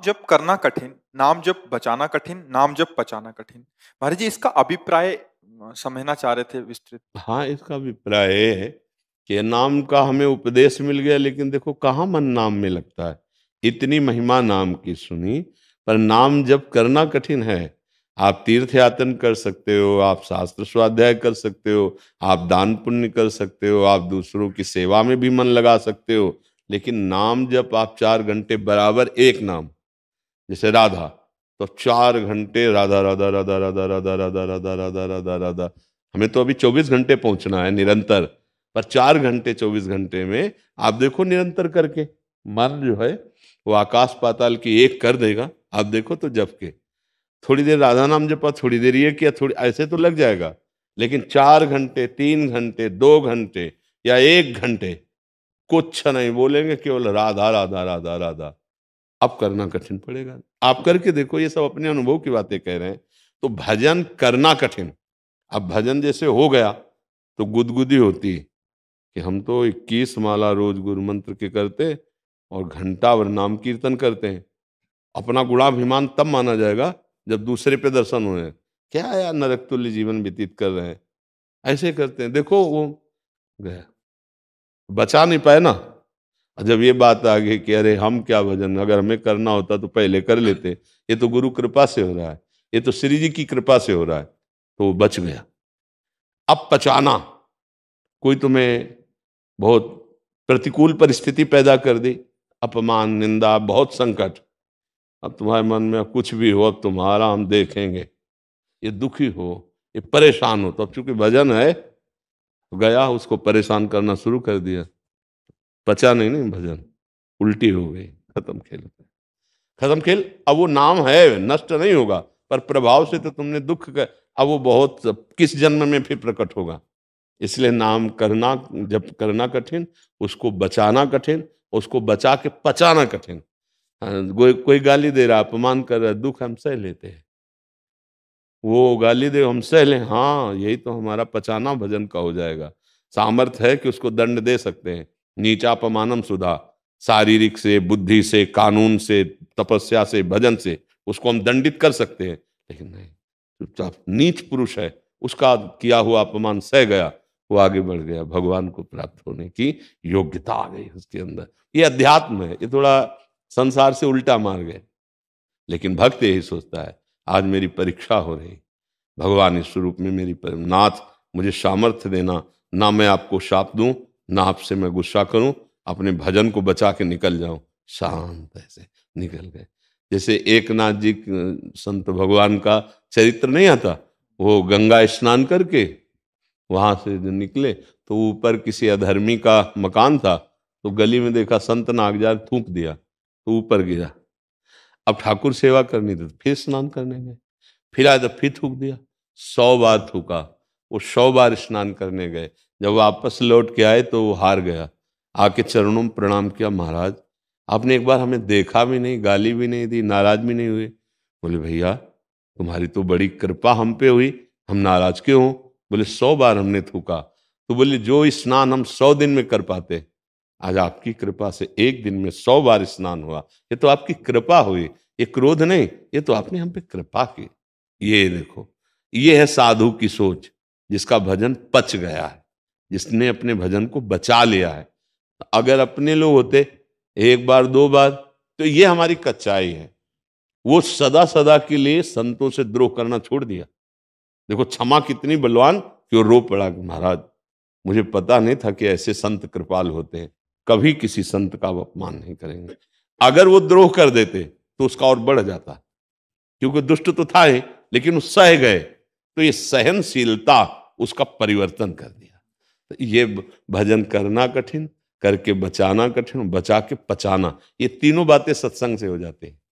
जप करना कठिन, नाम जप बचाना कठिन, नाम जप पचाना कठिन। महाराज जी इसका अभिप्राय समझना चाह रहे थे विस्तृत। हाँ, इसका अभिप्राय ये है कि नाम का हमें उपदेश मिल गया, लेकिन देखो कहाँ मन नाम में लगता है। इतनी महिमा नाम की सुनी, पर नाम जप करना कठिन है। आप तीर्थ यातन कर सकते हो, आप शास्त्र स्वाध्याय कर सकते हो, आप दान पुण्य कर सकते हो, आप दूसरों की सेवा में भी मन लगा सकते हो, लेकिन नाम जप आप 4 घंटे बराबर एक नाम, जैसे राधा, तो 4 घंटे राधा राधा राधा राधा राधा राधा राधा राधा राधा राधा। हमें तो अभी 24 घंटे पहुंचना है निरंतर, पर 4 घंटे 24 घंटे में आप देखो निरंतर करके मन जो है वो आकाश पाताल की एक कर देगा। आप देखो तो जप के थोड़ी देर राधा नाम जपा, थोड़ी देर ये किया, थोड़ी ऐसे तो लग जाएगा, लेकिन 4 घंटे 3 घंटे 2 घंटे या 1 घंटे कुछ नहीं बोलेंगे, केवल राधा राधा राधा राधा। अब करना कठिन पड़ेगा। आप करके देखो, ये सब अपने अनुभव की बातें कह रहे हैं। तो भजन करना कठिन। अब भजन जैसे हो गया तो गुदगुदी होती कि हम तो 21 माला रोज गुरु मंत्र के करते और घंटा भर नाम कीर्तन करते हैं। अपना गुणाभिमान तब माना जाएगा जब दूसरे पे दर्शन हुए। क्या यार नरक तुल्य जीवन व्यतीत कर रहे हैं, ऐसे करते हैं। देखो वो गया, बचा नहीं पाए ना। और जब ये बात आ गई कि अरे हम क्या भजन, अगर हमें करना होता तो पहले कर लेते, ये तो गुरु कृपा से हो रहा है, ये तो श्री जी की कृपा से हो रहा है, तो वो बच गया। अब पचाना, कोई तुम्हें बहुत प्रतिकूल परिस्थिति पैदा कर दी, अपमान निंदा बहुत संकट, अब तुम्हारे मन में अब कुछ भी हो, अब तुम्हारा हम देखेंगे, ये दुखी हो, ये परेशान हो, तो अब चूंकि भजन है तो गया उसको परेशान करना शुरू कर दिया। पचा नहीं नहीं भजन, उल्टी हो गई, खत्म खेल, खत्म खेल। अब वो नाम है, नष्ट नहीं होगा, पर प्रभाव से तो तुमने दुख का, अब वो बहुत किस जन्म में फिर प्रकट होगा। इसलिए नाम करना, जब करना कठिन, उसको बचाना कठिन, उसको बचा के पचाना कठिन। कोई कोई गाली दे रहा, अपमान कर रहा है, दुख हम सह लेते हैं। वो गाली दे हम सह लें, हाँ यही तो हमारा पचाना भजन का हो जाएगा। सामर्थ्य है कि उसको दंड दे सकते हैं। नीचापमानम सुधा, शारीरिक से, बुद्धि से, कानून से, तपस्या से, भजन से उसको हम दंडित कर सकते हैं, लेकिन नहीं, चुपचाप नीच पुरुष है, उसका किया हुआ अपमान सह गया, वो आगे बढ़ गया, भगवान को प्राप्त होने की योग्यता आ गई उसके अंदर। ये अध्यात्म है, ये थोड़ा संसार से उल्टा मार गए। लेकिन भक्त यही सोचता है आज मेरी परीक्षा हो रही, भगवान इस स्वरूप में मेरी नाथ मुझे सामर्थ्य देना, ना मैं आपको शाप दूं, ना आपसे मैं गुस्सा करूं, अपने भजन को बचा के निकल जाऊं। शांत ऐसे निकल गए। जैसे एकनाथ जी संत भगवान का चरित्र नहीं आता, वो गंगा स्नान करके वहां से जो निकले तो ऊपर किसी अधर्मी का मकान था, तो गली में देखा संत नागजार, थूक दिया तो ऊपर गिरा। अब ठाकुर सेवा करनी थी तो फिर स्नान करने गए, फिर आया तो फिर थूक दिया, 100 बार थूका। वो 100 बार स्नान करने गए, जब वापस लौट के आए तो वो हार गया। आके चरणों में प्रणाम किया, महाराज आपने एक बार हमें देखा भी नहीं, गाली भी नहीं दी, नाराज भी नहीं हुए। बोले भैया तुम्हारी तो बड़ी कृपा हम पे हुई, हम नाराज क्यों हो? बोले 100 बार हमने थूका। तो बोले जो स्नान हम 100 दिन में कर पाते, आज आपकी कृपा से एक दिन में 100 बार स्नान हुआ, ये तो आपकी कृपा हुई, ये क्रोध नहीं, ये तो आपने हम पे कृपा की। ये देखो, ये है साधु की सोच, जिसका भजन पच गया है, जिसने अपने भजन को बचा लिया है। अगर अपने लोग होते 1 बार 2 बार, तो ये हमारी कच्चाई है। वो सदा सदा के लिए संतों से द्रोह करना छोड़ दिया। देखो क्षमा कितनी बलवान कि वो रो पड़ा कि महाराज मुझे पता नहीं था कि ऐसे संत कृपाल होते हैं, कभी किसी संत का वो अपमान नहीं करेंगे। अगर वो द्रोह कर देते तो उसका और बढ़ जाता, क्योंकि दुष्ट तो था ही, लेकिन वो सह गए, तो ये सहनशीलता उसका परिवर्तन कर दिया। तो ये भजन करना कठिन, करके बचाना कठिन, बचा के पचाना, ये तीनों बातें सत्संग से हो जाती हैं।